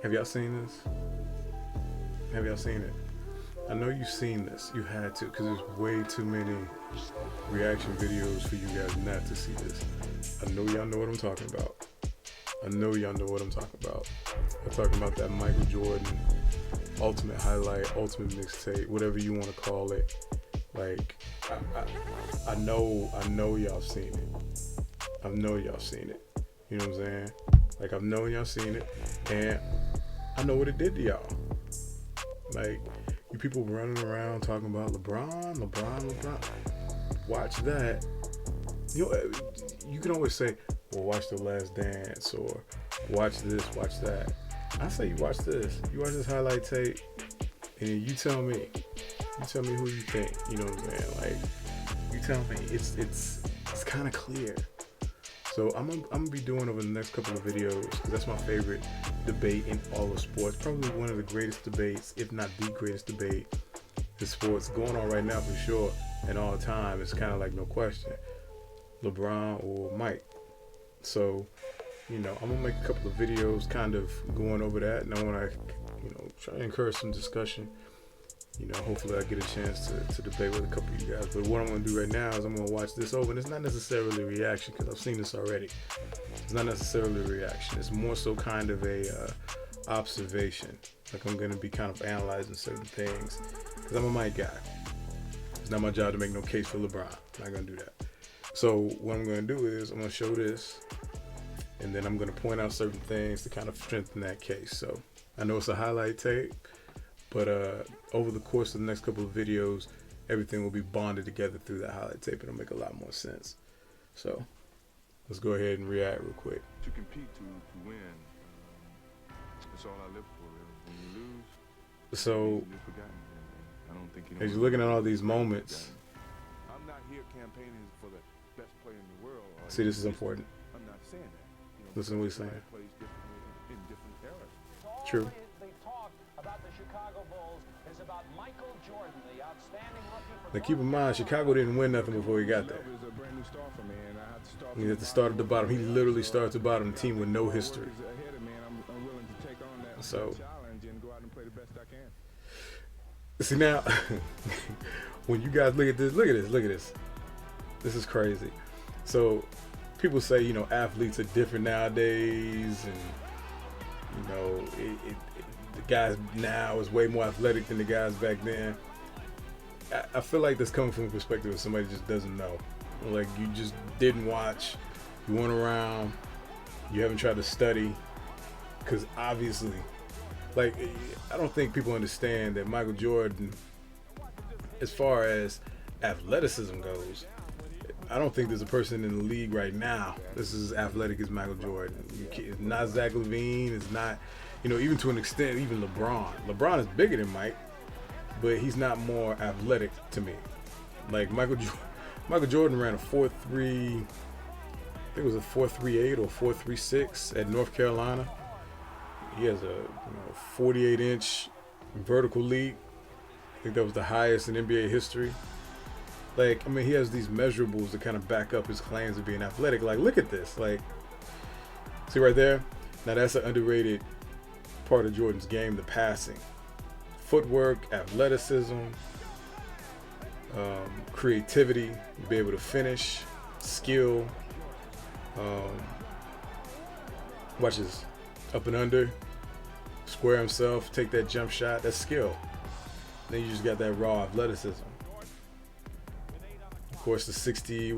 Have y'all seen this? Have y'all seen it? I know you've seen this. You had to, because there's way too many reaction videos for you guys not to see this. I know y'all know what I'm talking about. I know y'all know what I'm talking about. I'm talking about that Michael Jordan ultimate highlight, ultimate mixtape, whatever you want to call it. Like, I know y'all seen it. I know y'all seen it. You know what I'm saying? Like, I've known y'all seen it, and I know what it did to y'all. Like, you people running around talking about LeBron. Watch that. You know, you can always say, well, watch The Last Dance, or watch this, watch that. I say you watch this. You watch this highlight tape, and you tell me. You tell me who you think. You know what I'm saying? Like, you tell me. It's kind of clear. So I'm gonna be doing over the next couple of videos, because that's my favorite debate in all of sports. Probably one of the greatest debates, if not the greatest debate in sports going on right now for sure. And all time, it's kind of like no question, LeBron or Mike. So, you know, I'm gonna make a couple of videos kind of going over that, and I want to, you know, try to encourage some discussion. You know, hopefully I get a chance to debate with a couple of you guys. But what I'm going to do right now is I'm going to watch this over. And it's not necessarily a reaction, because I've seen this already. It's not necessarily a reaction. It's more so kind of a observation. Like, I'm going to be kind of analyzing certain things, because I'm a Mike guy. It's not my job to make no case for LeBron. I'm not going to do that. So what I'm going to do is I'm going to show this, and then I'm going to point out certain things to kind of strengthen that case. So I know it's a highlight tape, but over the course of the next couple of videos, everything will be bonded together through that highlight tape, and it'll make a lot more sense. So let's go ahead and react real quick. To compete, to win, that's all I live for. When you lose, So you're forgotten. I don't think as you're looking at all these moments, I'm not here campaigning for the best player in the world. see, this is important. I'm not saying that. You know, Listen to what he's saying. everybody plays differently in different eras. True. The talk about the Chicago Bulls is about Michael Jordan, the outstanding rookie. Now keep in mind, Chicago didn't win nothing before he got there. It's a brand new start for me, and I have to start. He had to start at the bottom. He literally started at the bottom, a team with no history. Ahead of me, and I'm willing to take on that So challenge and go out and play the best I can. see now, when you guys look at this, look at this. This is crazy. So people say, you know, athletes are different nowadays, and you know, the guys now is way more athletic than the guys back then. I feel like that's coming from the perspective of somebody just doesn't know. Like, you just didn't watch, you weren't around, you haven't tried to study, because obviously, like, I don't think people understand that Michael Jordan, as far as athleticism goes, I don't think there's a person in the league right now that's as athletic as Michael Jordan. It's not Zach LaVine. It's not, you know, even to an extent, even LeBron. LeBron is bigger than Mike, but he's not more athletic to me. Like, Michael Jordan ran a 4.3, I think it was a 4.38 or 4.36 at North Carolina. He has a 48-inch vertical leap. I think that was the highest in NBA history. Like, I mean, he has these measurables to kind of back up his claims of being athletic. Like, look at this. Like, see right there? Now, that's an underrated part of Jordan's game, the passing. Footwork, athleticism, creativity, be able to finish, skill. Watch this. Up and under, square himself, take that jump shot. That's skill. Then you just got that raw athleticism. Of course, the 63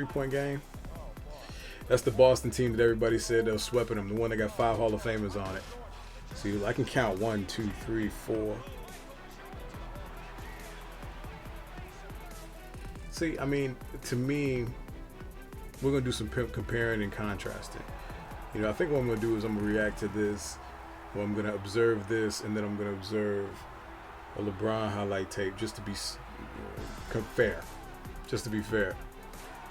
point game. That's the Boston team that everybody said they were sweeping them. The one that got 5 Hall of Famers on it. See, I can count 1, 2, 3, 4. See, I mean, to me, we're gonna do some comparing and contrasting. You know, I think what I'm gonna do is I'm gonna react to this, or I'm gonna observe this, and then I'm gonna observe a LeBron highlight tape just to be fair, just to be fair.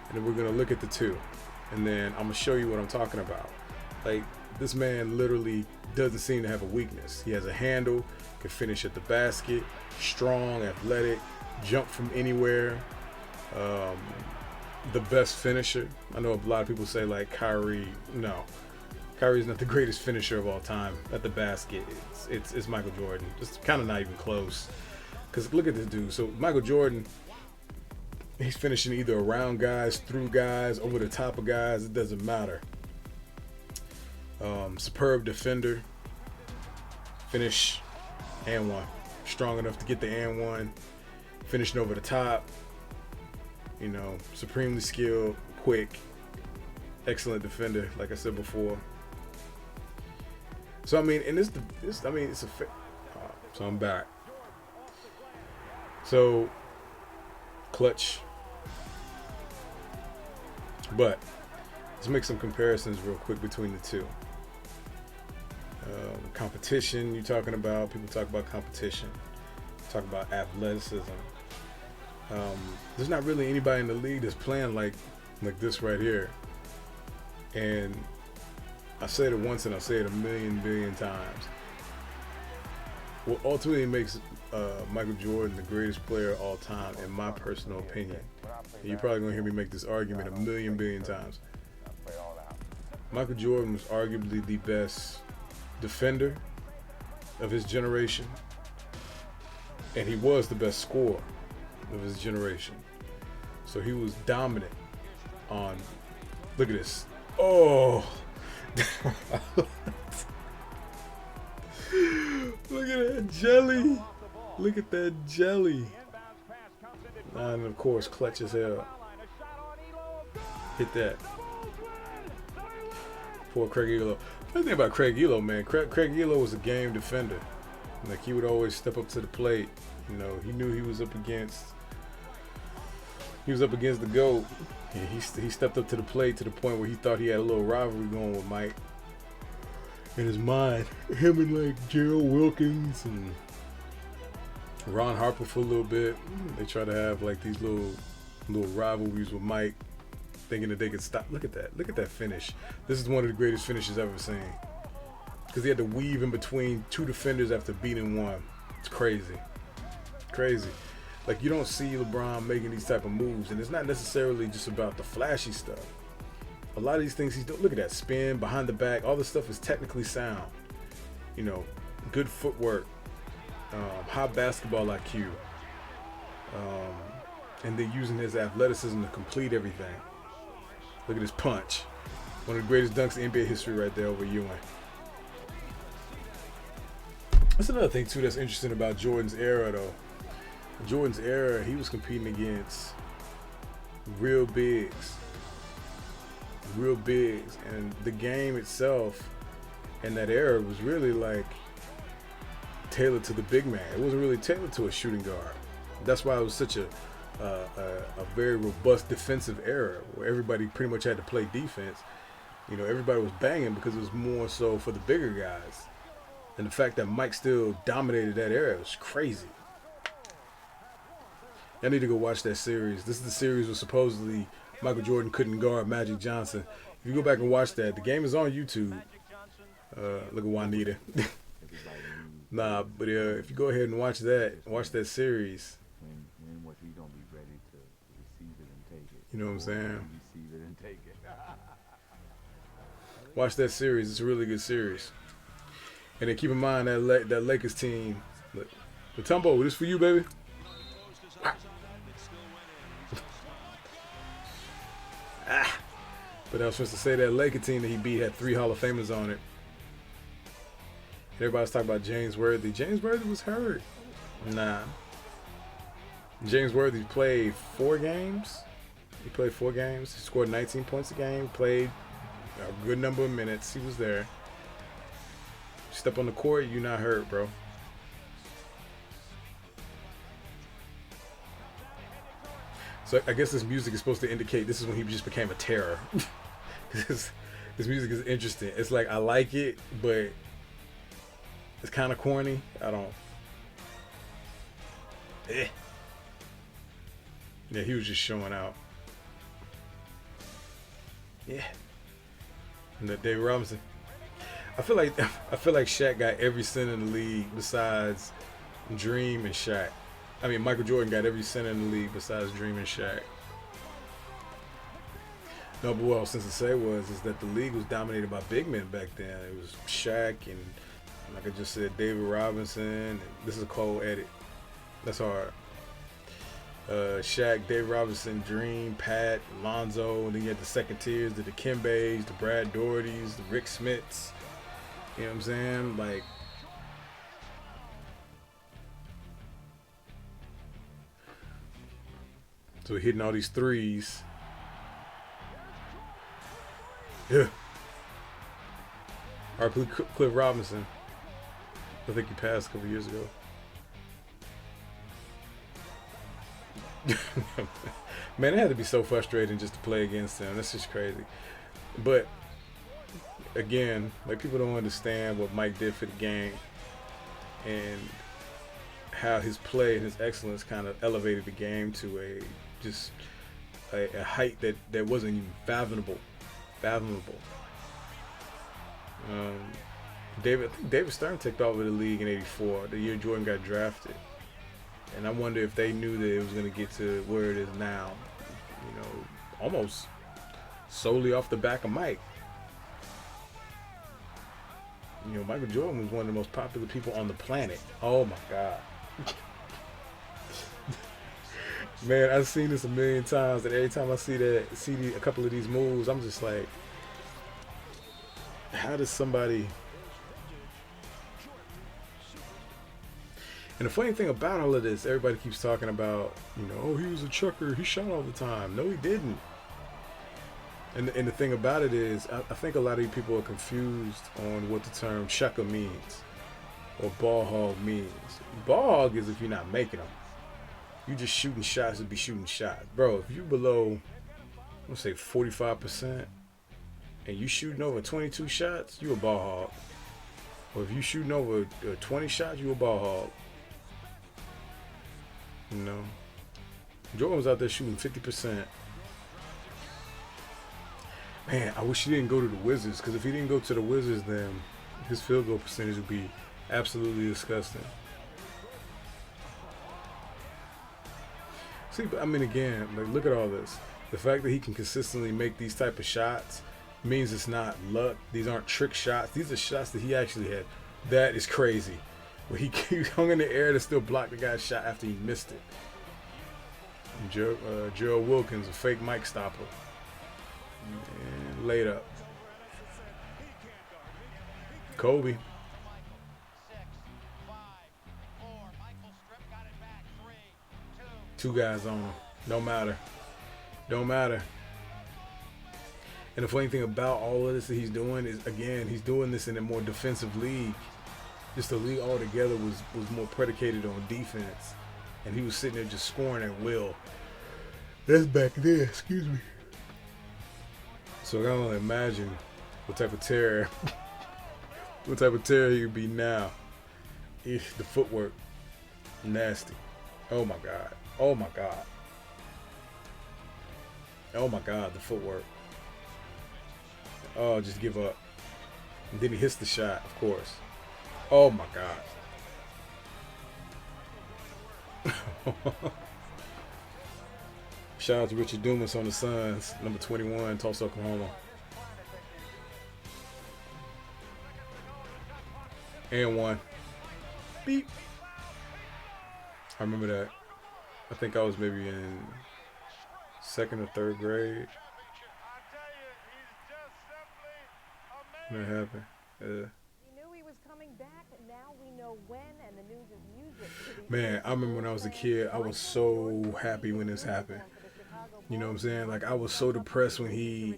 And then we're gonna look at the two, and then I'm gonna show you what I'm talking about. Like, this man literally doesn't seem to have a weakness. He has a handle, can finish at the basket, strong, athletic, jump from anywhere. The best finisher. I know a lot of people say like Kyrie. No, Kyrie's not the greatest finisher of all time at the basket. It's Michael Jordan. It's kind of not even close. Because look at this dude. So Michael Jordan, he's finishing either around guys, through guys, over the top of guys. It doesn't matter. Superb defender. Finish and one. Strong enough to get the and one. Finishing over the top. You know, supremely skilled, quick, excellent defender, like I said before. So I mean, and it's a. So I'm back. So clutch. But let's make some comparisons real quick between the two. Competition, you're talking about. People talk about competition. Talk about athleticism. There's not really anybody in the league that's playing like this right here. And I said it once and I'll say it a billion times. What ultimately makes Michael Jordan the greatest player of all time, in my personal opinion. And you're probably going to hear me make this argument a billion times. Michael Jordan was arguably the best defender of his generation. And he was the best scorer of his generation. So he was dominant on, look at this. Oh, look at that jelly. Look at that jelly. And of course, clutch as hell. Hit that. Poor Craig Elo. Funny thing about Craig Elo, man, Craig Elo was a game defender. Like, he would always step up to the plate. You know, he knew he was up against the GOAT. And he stepped up to the plate to the point where he thought he had a little rivalry going with Mike in his mind. Him and like Gerald Wilkins and Ron Harper for a little bit. They try to have like these little rivalries with Mike, thinking that they could stop. Look at that. Look at that finish. This is one of the greatest finishes I've ever seen. Because he had to weave in between two defenders after beating one. It's crazy. Crazy. Like, you don't see LeBron making these type of moves, and it's not necessarily just about the flashy stuff. A lot of these things he's doing, look at that spin, behind the back, all this stuff is technically sound. You know, good footwork, high basketball IQ, and then using his athleticism to complete everything. Look at his punch. One of the greatest dunks in NBA history right there over Ewing. That's another thing, too, that's interesting about Jordan's era, though. Jordan's era, he was competing against real bigs, and the game itself in that era was really like tailored to the big man. It wasn't really tailored to a shooting guard. That's why it was such a very robust defensive era where everybody pretty much had to play defense. You know, everybody was banging because it was more so for the bigger guys. And the fact that Mike still dominated that era was crazy. I need to go watch that series. This is the series where supposedly Michael Jordan couldn't guard Magic Johnson. If you go back and watch that, the game is on YouTube. Look at Juanita. Nah, but if you go ahead and watch that series. When was he gonna be ready to receive it and take it? You know what I'm saying? Receive it and take it. Watch that series. It's a really good series. And then keep in mind that Lakers team. Look, Matumbo, this for you, baby. But I was supposed to say that Laker team that he beat had 3 Hall of Famers on it. Everybody's talking about James Worthy. James Worthy was hurt. Nah. James Worthy played 4 games. He played 4 games. He scored 19 points a game. Played a good number of minutes. He was there. Step on the court, you're not hurt, bro. So I guess this music is supposed to indicate this is when he just became a terror. this music is interesting. It's like, I like it, but it's kind of corny. I don't. Yeah, he was just showing out. Yeah. And that David Robinson. I feel like Shaq got every center in the league besides Dream and Shaq. I mean, Michael Jordan got every center in the league besides Dream and Shaq. No, but what I was since to say is that the league was dominated by big men back then. It was Shaq and, like I just said, David Robinson. And this is a cold edit. That's hard. Shaq, David Robinson, Dream, Pat, Lonzo, and then you had the second tiers, the Dikembes, the Brad Dohertys, the Rick Smiths. You know what I'm saying? Like, so we're hitting all these threes. Yeah. All right, Cliff Robinson. I think he passed a couple years ago. Man, it had to be so frustrating just to play against him. That's just crazy. But again, like, people don't understand what Mike did for the game and how his play and his excellence kind of elevated the game to a height that wasn't even fathomable. David Stern took over the league in '84, the year Jordan got drafted. And I wonder if they knew that it was going to get to where it is now, you know, almost solely off the back of Mike. You know, Michael Jordan was one of the most popular people on the planet. Oh my God. Man, I've seen this a million times, and every time I see a couple of these moves, I'm just like, how does somebody... And the funny thing about all of this, everybody keeps talking about, you know, oh, he was a chucker, he shot all the time. No, he didn't. And the thing about it is, I think a lot of people are confused on what the term chucker means or ball hog means. Ball hog is if you're not making them. You just shooting shots to be shooting shots. Bro, if you below, let's say 45%, and you shooting over 22 shots, you a ball hog. Or if you shooting over 20 shots, you a ball hog. You know, Jordan was out there shooting 50%. Man, I wish he didn't go to the Wizards, because if he didn't go to the Wizards, then his field goal percentage would be absolutely disgusting. See, I mean, again, like, look at all this. The fact that he can consistently make these type of shots means it's not luck. These aren't trick shots. These are shots that he actually had. That is crazy. Where he hung in the air to still block the guy's shot after he missed it. Gerald Wilkins, a fake Mike stopper. And laid up. Kobe. 6, 5, 4. Michael Strip got it back. 3, 2. Two guys on him. Don't matter. And the funny thing about all of this that he's doing is, again, he's doing this in a more defensive league. Just the league altogether was more predicated on defense. And he was sitting there just scoring at will. That's back there, excuse me. So I can only imagine what type of terror he would be now. If the footwork, nasty. Oh my God. Oh my God. Oh my God, the footwork. Oh, just give up. And then he hits the shot, of course. Oh my God. Shout out to Richard Dumas on the Suns, number 21, Tulsa, Oklahoma. And one. Beep. I remember that. I think I was maybe in 2nd or 3rd grade. When it happened. We knew he was coming back, and now we know when, and the news is music. Man, I remember when I was a kid, I was so happy when this happened. You know what I'm saying? Like, I was so depressed when he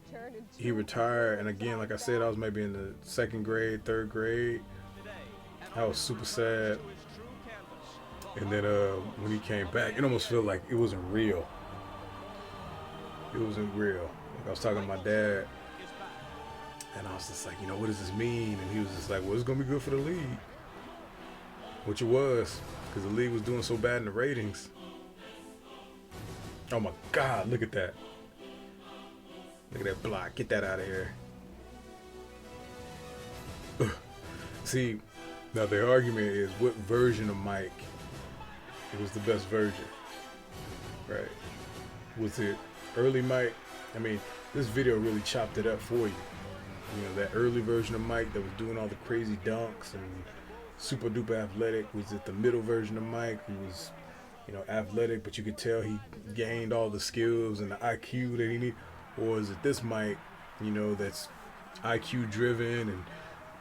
retired. And again, like I said, I was maybe in the 2nd grade, 3rd grade. I was super sad. And then when he came back, it almost felt like it wasn't real. It wasn't real. Like, I was talking to my dad, and I was just like, you know, what does this mean? And he was just like, well, it's going to be good for the league. Which it was, because the league was doing so bad in the ratings. Oh my God, look at that. Look at that block. Get that out of here. See, now the argument is, what version of Mike was the best version? Right? Was it early Mike, I mean, this video really chopped it up for you. You know, that early version of Mike that was doing all the crazy dunks and super duper athletic. Was it the middle version of Mike who was, you know, athletic, but you could tell he gained all the skills and the IQ that he needed? Or is it this Mike, you know, that's IQ driven and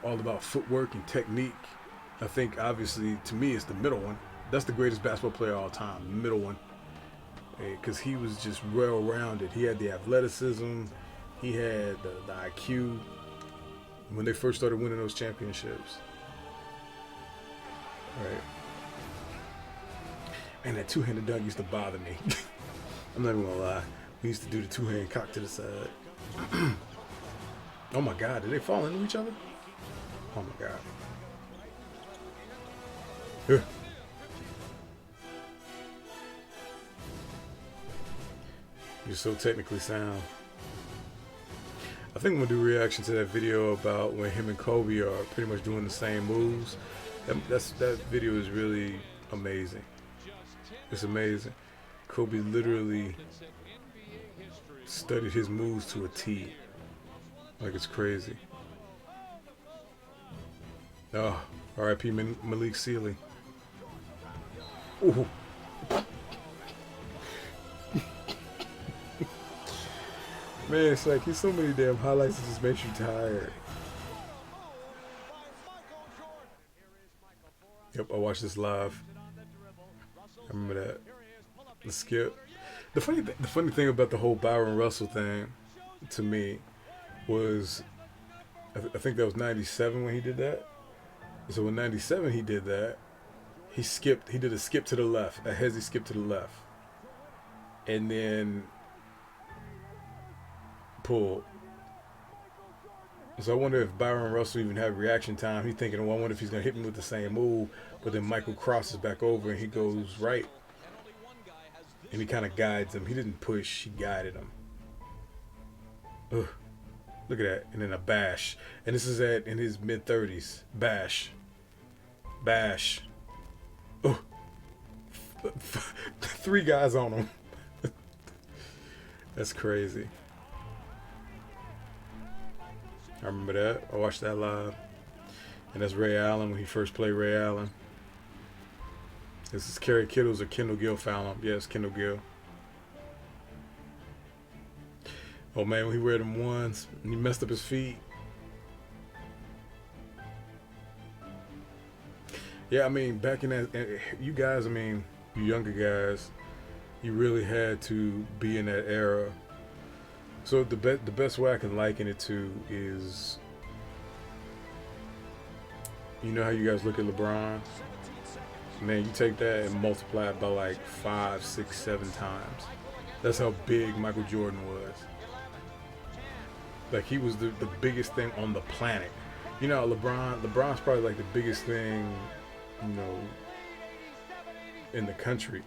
all about footwork and technique? I think obviously to me it's the middle one. That's the greatest basketball player of all time, the middle one. Because he was just well-rounded. He had the athleticism, he had the IQ. When they first started winning those championships. Right. And that two-handed dunk used to bother me. I'm not even gonna lie. We used to do the two-hand cock to the side. Oh my God, did they fall into each other? Oh my God. Here. You're so technically sound. I think I'm gonna do a reaction to that video about when him and Kobe are pretty much doing the same moves. That video is really amazing. It's amazing. Kobe literally studied his moves to a T. Like, it's crazy. Oh, R.I.P. Malik Sealy. Ooh. Man, it's like there's so many damn highlights that just makes you tired. Yep, I watched this live. I remember that. The skip. The funny thing about the whole Byron Russell thing, to me, was I think that was '97 when he did that. So in '97 he did that. He did a skip to the left, a hezzy skip to the left, and then pulled. So I wonder if Byron Russell even had reaction time. He's thinking, well, I wonder if he's going to hit me with the same move. But then Michael crosses back over and he goes right. And he kind of guides him. He didn't push, he guided him. Ugh. Look at that. And then a bash. And this is in his mid-30s. Bash. Bash. Oh. 3 guys on him. That's crazy. I remember that. I watched that live. And that's Ray Allen when he first played Ray Allen. This is Kerry Kittles or Kendall Gill Fallon. Yes, Kendall Gill. Oh man, when he wear them ones and he messed up his feet. Yeah, I mean, back in that, you guys, I mean, you younger guys, you really had to be in that era. So the best way I can liken it to is, you know how you guys look at LeBron? Man, you take that and multiply it by like 5, 6, 7 times. That's how big Michael Jordan was. Like, he was the biggest thing on the planet. You know, LeBron's probably like the biggest thing, you know, in the country.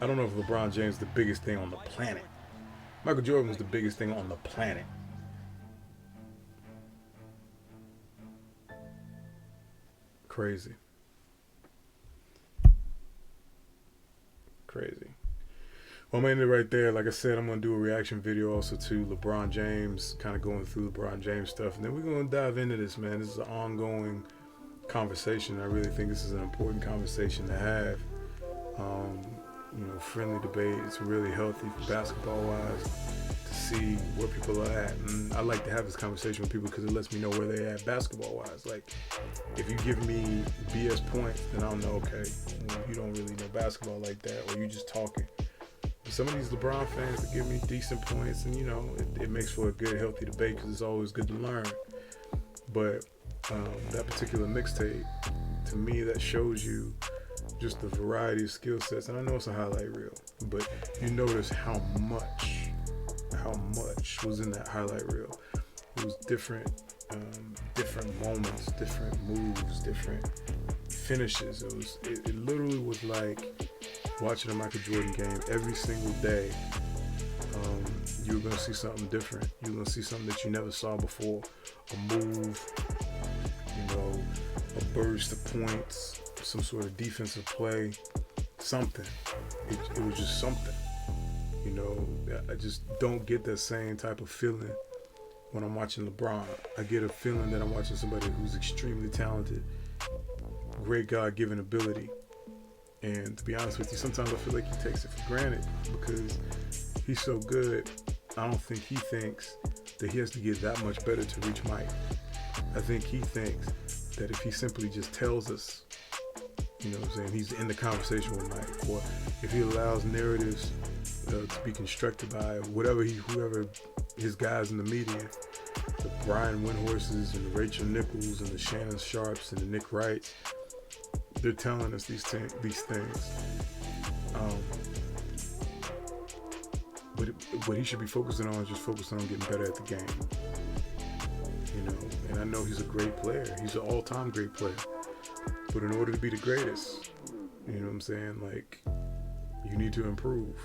I don't know if LeBron James is the biggest thing on the planet. Michael Jordan was the biggest thing on the planet. Crazy. Crazy. Well, I'm ending it right there. Like I said, I'm going to do a reaction video also to LeBron James, kind of going through LeBron James stuff. And then we're going to dive into this, man. This is an ongoing conversation. I really think this is an important conversation to have. You know, friendly debate. It's really healthy basketball-wise to see where people are at. And I like to have this conversation with people because it lets me know where they're at basketball-wise. Like, if you give me BS points, then I'll know, okay, well, you don't really know basketball like that, or you just talking. But some of these LeBron fans that give me decent points, and, you know, it makes for a good, healthy debate because it's always good to learn. But that particular mixtape, to me, that shows you just the variety of skill sets. And I know it's a highlight reel, but you notice how much was in that highlight reel. It was different moments, different moves, different finishes. It literally was like watching a Michael Jordan game every single day. You were gonna see something different. You were gonna see something that you never saw before. A move, you know, a burst of points, some sort of defensive play, something. It was just something, you know. know, I just don't get that same type of feeling when I'm watching LeBron. I get a feeling that I'm watching somebody who's extremely talented, great God-given ability. And to be honest with you, sometimes I feel like he takes it for granted because he's so good. I don't think he thinks that he has to get that much better to reach Mike. I think he thinks that if he simply just tells us, you know what I'm saying, he's in the conversation with Mike, or if he allows narratives to be constructed by whoever his guys in the media, the Brian Windhorses and the Rachel Nichols and the Shannon Sharps and the Nick Wrights, they're telling us these things. But what he should be focusing on is just focusing on getting better at the game. You know, and I know he's a great player. He's an all-time great player. But in order to be the greatest, you know what I'm saying, like, you need to improve.